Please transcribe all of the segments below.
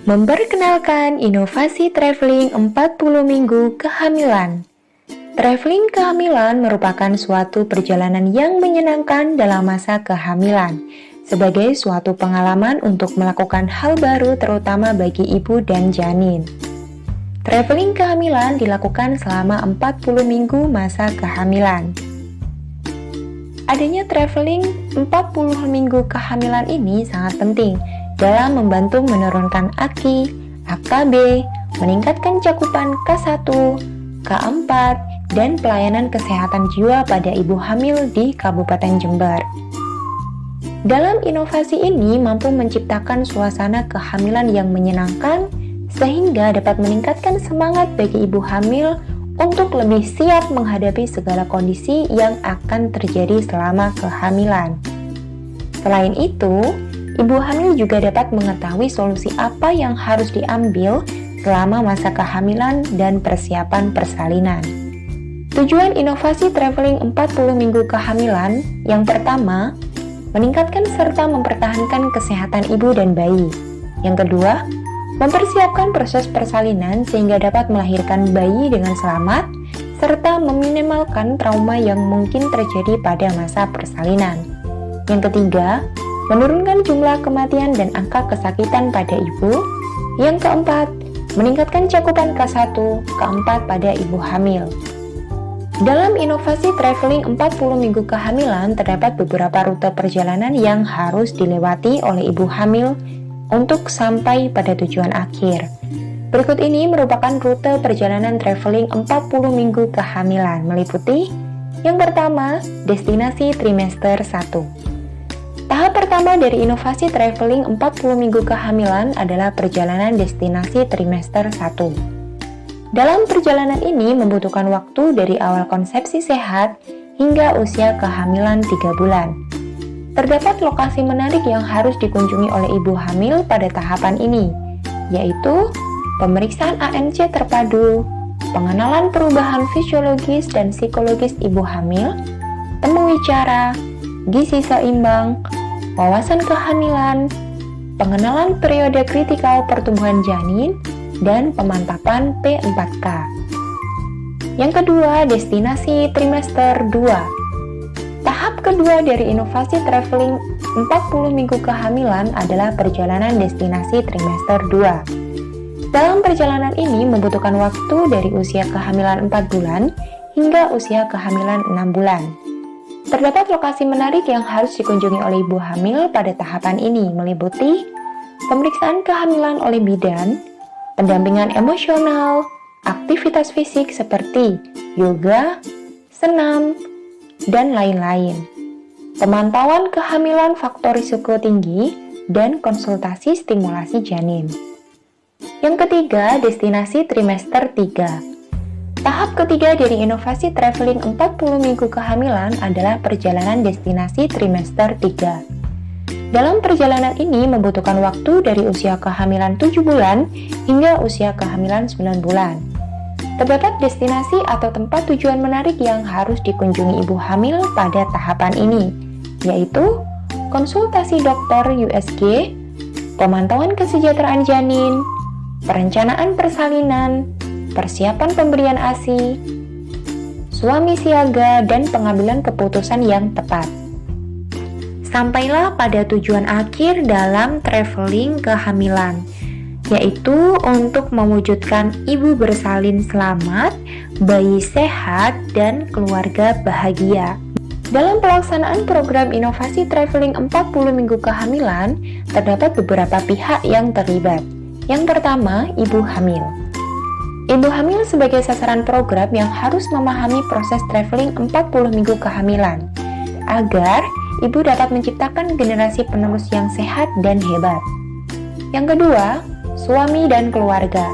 Memperkenalkan inovasi traveling 40 minggu kehamilan. Traveling kehamilan merupakan suatu perjalanan yang menyenangkan dalam masa kehamilan, sebagai suatu pengalaman untuk melakukan hal baru terutama bagi ibu dan janin. Traveling kehamilan dilakukan selama 40 minggu masa kehamilan. Adanya traveling 40 minggu kehamilan ini sangat penting dalam membantu menurunkan AKI, AKB, meningkatkan cakupan K1, K4, dan pelayanan kesehatan jiwa pada ibu hamil di Kabupaten Jember. Dalam inovasi ini mampu menciptakan suasana kehamilan yang menyenangkan sehingga dapat meningkatkan semangat bagi ibu hamil untuk lebih siap menghadapi segala kondisi yang akan terjadi selama kehamilan. Selain itu, ibu hamil juga dapat mengetahui solusi apa yang harus diambil selama masa kehamilan dan persiapan persalinan. Tujuan inovasi traveling 40 minggu kehamilan yang pertama, meningkatkan serta mempertahankan kesehatan ibu dan bayi. Yang kedua, mempersiapkan proses persalinan sehingga dapat melahirkan bayi dengan selamat, serta meminimalkan trauma yang mungkin terjadi pada masa persalinan. Yang ketiga, menurunkan jumlah kematian dan angka kesakitan pada ibu. Yang keempat, meningkatkan cakupan K1, K4 pada ibu hamil. Dalam inovasi traveling 40 minggu kehamilan, terdapat beberapa rute perjalanan yang harus dilewati oleh ibu hamil untuk sampai pada tujuan akhir. Berikut ini merupakan rute perjalanan traveling 40 minggu kehamilan, meliputi yang pertama, destinasi trimester 1. Tahap pertama dari inovasi traveling 40 minggu kehamilan adalah perjalanan destinasi trimester 1. Dalam perjalanan ini membutuhkan waktu dari awal konsepsi sehat hingga usia kehamilan 3 bulan. Terdapat lokasi menarik yang harus dikunjungi oleh ibu hamil pada tahapan ini, yaitu pemeriksaan ANC terpadu, pengenalan perubahan fisiologis dan psikologis ibu hamil, temu wicara, gizi seimbang, wawasan kehamilan, pengenalan periode kritikal pertumbuhan janin, dan pemantapan P4K. Yang kedua, destinasi trimester 2. Tahap kedua dari inovasi traveling 40 minggu kehamilan adalah perjalanan destinasi trimester 2. Dalam perjalanan ini membutuhkan waktu dari usia kehamilan 4 bulan hingga usia kehamilan 6 bulan. Terdapat lokasi menarik yang harus dikunjungi oleh ibu hamil pada tahapan ini, meliputi pemeriksaan kehamilan oleh bidan, pendampingan emosional, aktivitas fisik seperti yoga, senam, dan lain-lain, pemantauan kehamilan faktor risiko tinggi, dan konsultasi stimulasi janin. Yang ketiga, destinasi trimester 3. Tahap ketiga dari inovasi traveling 40 minggu kehamilan adalah perjalanan destinasi trimester 3. Dalam perjalanan ini membutuhkan waktu dari usia kehamilan 7 bulan hingga usia kehamilan 9 bulan. Terdapat destinasi atau tempat tujuan menarik yang harus dikunjungi ibu hamil pada tahapan ini, yaitu konsultasi dokter USG, pemantauan kesejahteraan janin, perencanaan persalinan, persiapan pemberian ASI, suami siaga, dan pengambilan keputusan yang tepat. Sampailah pada tujuan akhir dalam traveling kehamilan, yaitu untuk mewujudkan ibu bersalin selamat, bayi sehat, dan keluarga bahagia. Dalam pelaksanaan program inovasi traveling 40 minggu kehamilan, terdapat beberapa pihak yang terlibat. Yang pertama, ibu hamil. Ibu hamil sebagai sasaran program yang harus memahami proses traveling 40 minggu kehamilan, agar ibu dapat menciptakan generasi penerus yang sehat dan hebat. Yang kedua, suami dan keluarga.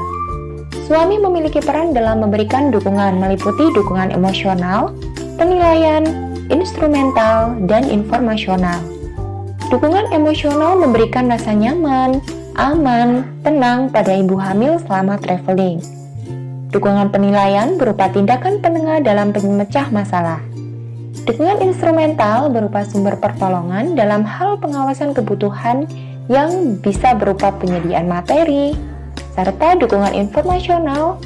Suami memiliki peran dalam memberikan dukungan, meliputi dukungan emosional, penilaian, instrumental, dan informasional. Dukungan emosional memberikan rasa nyaman, aman, tenang pada ibu hamil selama traveling. Dukungan penilaian berupa tindakan penengah dalam pemecah masalah. Dukungan instrumental berupa sumber pertolongan dalam hal pengawasan kebutuhan yang bisa berupa penyediaan materi, serta dukungan informasional,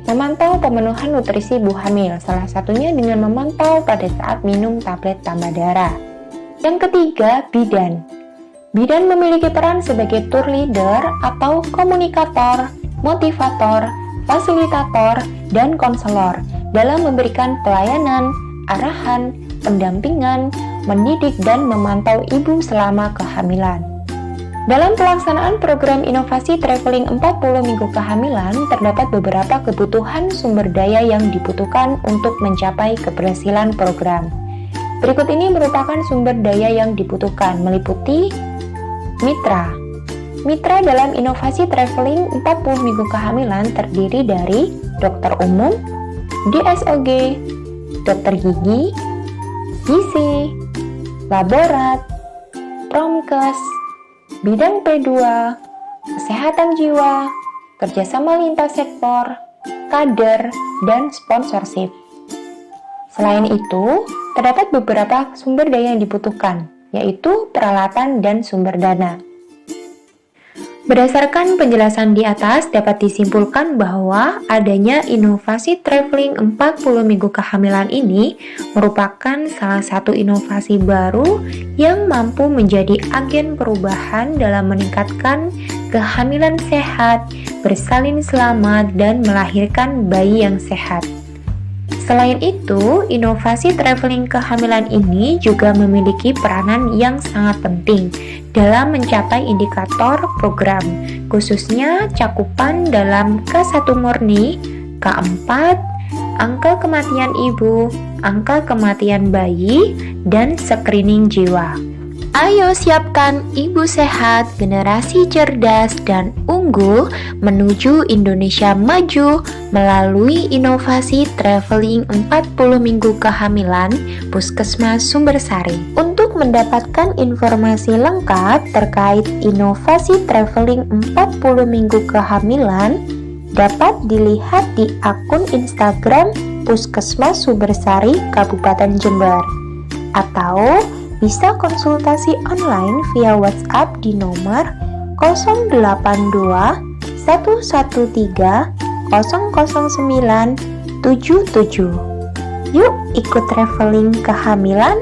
memantau pemenuhan nutrisi ibu hamil, salah satunya dengan memantau pada saat minum tablet tambah darah. Yang ketiga, bidan. Bidan memiliki peran sebagai tour leader atau komunikator, motivator, fasilitator, dan konselor dalam memberikan pelayanan, arahan, pendampingan, mendidik, dan memantau ibu selama kehamilan. Dalam pelaksanaan program inovasi traveling 40 minggu kehamilan, terdapat beberapa kebutuhan sumber daya yang dibutuhkan untuk mencapai keberhasilan program. Berikut ini merupakan sumber daya yang dibutuhkan, meliputi mitra. Mitra dalam inovasi traveling 40 minggu kehamilan terdiri dari dokter umum, DSOG, dokter gigi, gizi, laborat, promkes, bidang P2, kesehatan jiwa, kerjasama lintas sektor, kader, dan sponsorship. Selain itu, terdapat beberapa sumber daya yang dibutuhkan, yaitu peralatan dan sumber dana. Berdasarkan penjelasan di atas, dapat disimpulkan bahwa adanya inovasi traveling 40 minggu kehamilan ini merupakan salah satu inovasi baru yang mampu menjadi agen perubahan dalam meningkatkan kehamilan sehat, bersalin selamat, dan melahirkan bayi yang sehat. Selain itu, inovasi traveling kehamilan ini juga memiliki peranan yang sangat penting dalam mencapai indikator program, khususnya cakupan dalam K1 murni, K4, angka kematian ibu, angka kematian bayi, dan screening jiwa. Ayo siapkan ibu sehat, generasi cerdas dan unggul menuju Indonesia maju melalui inovasi traveling 40 minggu kehamilan Puskesmas Sumbersari. Untuk mendapatkan informasi lengkap terkait inovasi traveling 40 minggu kehamilan dapat dilihat di akun Instagram Puskesmas Sumbersari Kabupaten Jember atau bisa konsultasi online via WhatsApp di nomor 082 113 009 77. Yuk ikut traveling kehamilan.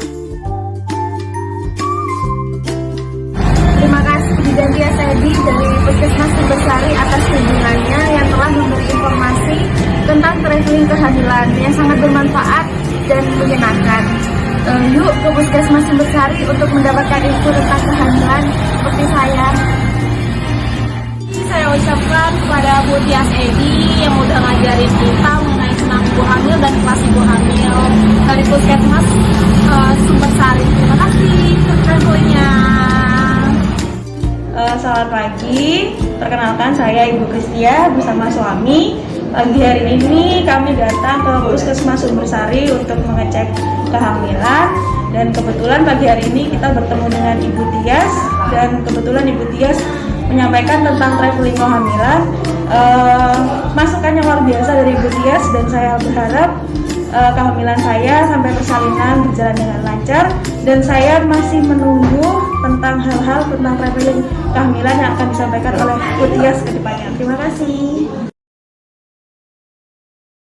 Terima kasih Bidan Tias Edi dari Puskesmas Sumbersari atas kunjungannya yang telah memberi informasi tentang traveling kehamilan yang sangat bermanfaat dan menyenangkan. Yuk ke Puskesmas Sumbersari untuk mendapatkan info tentang kehamilan seperti saya. Saya ucapkan kepada Bu Tias Edi yang udah ngajarin kita mengenai tentang ibu hamil dan kelas ibu hamil dari Puskesmas Sumbersari. Terima kasih travelingnya. Selamat pagi, perkenalkan saya Ibu Kristia bersama suami. Pagi hari ini kami datang ke Puskesmas Sumbersari untuk mengecek kehamilan, dan kebetulan pagi hari ini kita bertemu dengan Ibu Tias, dan kebetulan Ibu Tias menyampaikan tentang traveling kehamilan. Masukan yang luar biasa dari Ibu Tias, dan saya berharap kehamilan saya sampai persalinan berjalan dengan lancar, dan saya masih menunggu tentang hal-hal tentang traveling kehamilan yang akan disampaikan oleh Ibu Tias ke depannya. Terima kasih.